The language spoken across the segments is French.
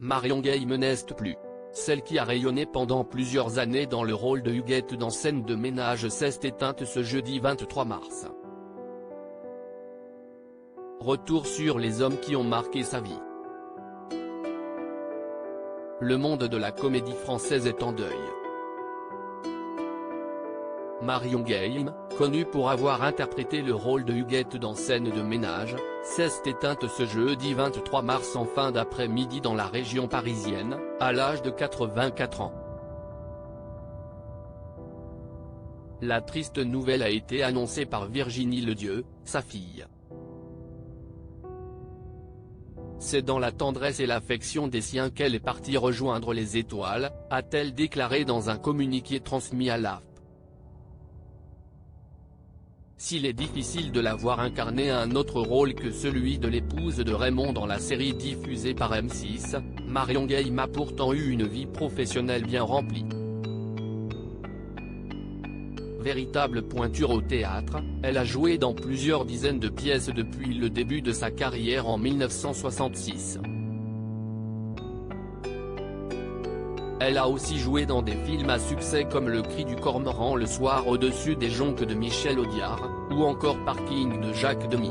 Marion Game n'est plus celle qui a rayonné pendant plusieurs années dans le rôle de Huguette dans Scène de ménage s'est éteinte ce jeudi 23 mars. Retour sur les hommes qui ont marqué sa vie. Le monde de la comédie française est en deuil. Marion Game, connue pour avoir interprété le rôle de Huguette dans Scène de ménage, s'est éteinte ce jeudi 23 mars en fin d'après-midi dans la région parisienne, à l'âge de 84 ans. La triste nouvelle a été annoncée par Virginie Ledieu, sa fille. C'est dans la tendresse et l'affection des siens qu'elle est partie rejoindre les étoiles, a-t-elle déclaré dans un communiqué transmis à l'AFP. S'il est difficile de la voir incarner un autre rôle que celui de l'épouse de Raymond dans la série diffusée par M6, Marion Game a pourtant eu une vie professionnelle bien remplie. Véritable pointure au théâtre, elle a joué dans plusieurs dizaines de pièces depuis le début de sa carrière en 1966. Elle a aussi joué dans des films à succès comme Le Cri du Cormoran le soir au-dessus des jonques de Michel Audiard, ou encore Parking de Jacques Demy.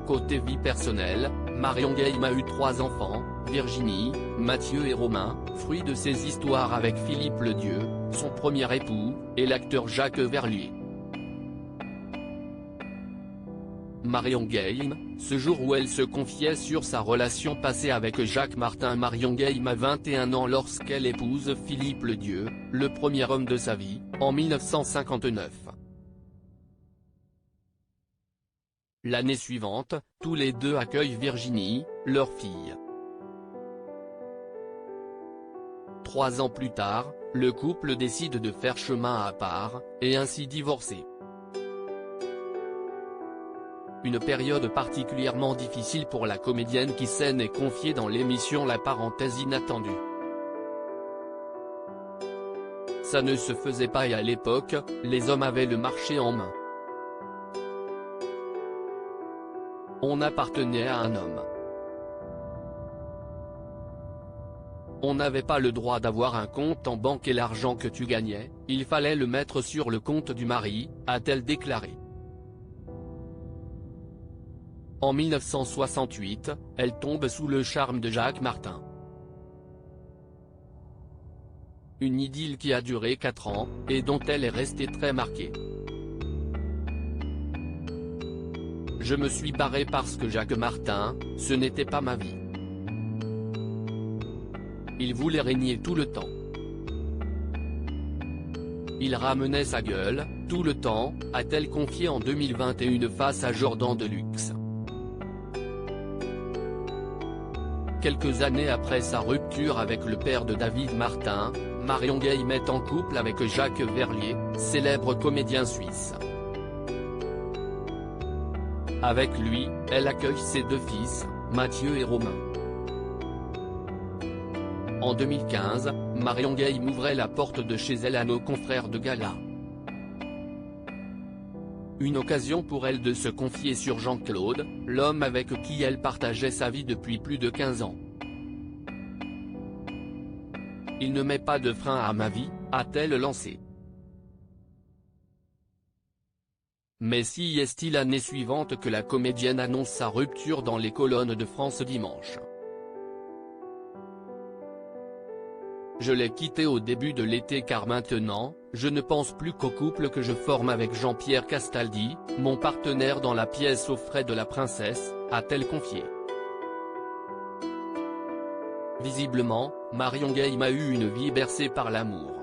Côté vie personnelle, Marion Game a eu 3 enfants, Virginie, Mathieu et Romain, fruit de ses histoires avec Philippe Ledieu, son premier époux, et l'acteur Jacques Verlier. Marion Game, ce jour où elle se confiait sur sa relation passée avec Jacques Martin. Marion Game a 21 ans lorsqu'elle épouse Philippe Ledieu, le premier homme de sa vie, en 1959. L'année suivante, tous les deux accueillent Virginie, leur fille. 3 ans plus tard, le couple décide de faire chemin à part, et ainsi divorcer. Une période particulièrement difficile pour la comédienne qui s'en est confiée dans l'émission La Parenthèse Inattendue. Ça ne se faisait pas et à l'époque, les hommes avaient le marché en main. On appartenait à un homme. On n'avait pas le droit d'avoir un compte en banque et l'argent que tu gagnais, il fallait le mettre sur le compte du mari, a-t-elle déclaré. En 1968, elle tombe sous le charme de Jacques Martin. Une idylle qui a duré 4 ans, et dont elle est restée très marquée. Je me suis barré parce que Jacques Martin, ce n'était pas ma vie. Il voulait régner tout le temps. Il ramenait sa gueule, tout le temps, a-t-elle confié en 2021 face à Jordan Deluxe. Quelques années après sa rupture avec le père de David Martin, Marion Game est en couple avec Jacques Verlier, célèbre comédien suisse. Avec lui, elle accueille ses 2 fils, Mathieu et Romain. En 2015, Marion Game ouvrait la porte de chez elle à nos confrères de gala. Une occasion pour elle de se confier sur Jean-Claude, l'homme avec qui elle partageait sa vie depuis plus de 15 ans. Il ne met pas de frein à ma vie, a-t-elle lancé. Mais si est-il l'année suivante que la comédienne annonce sa rupture dans les colonnes de France Dimanche. Je l'ai quitté au début de l'été car maintenant, je ne pense plus qu'au couple que je forme avec Jean-Pierre Castaldi, mon partenaire dans la pièce Aux frais de la princesse, a-t-elle confié. Visiblement, Marion Game a eu une vie bercée par l'amour.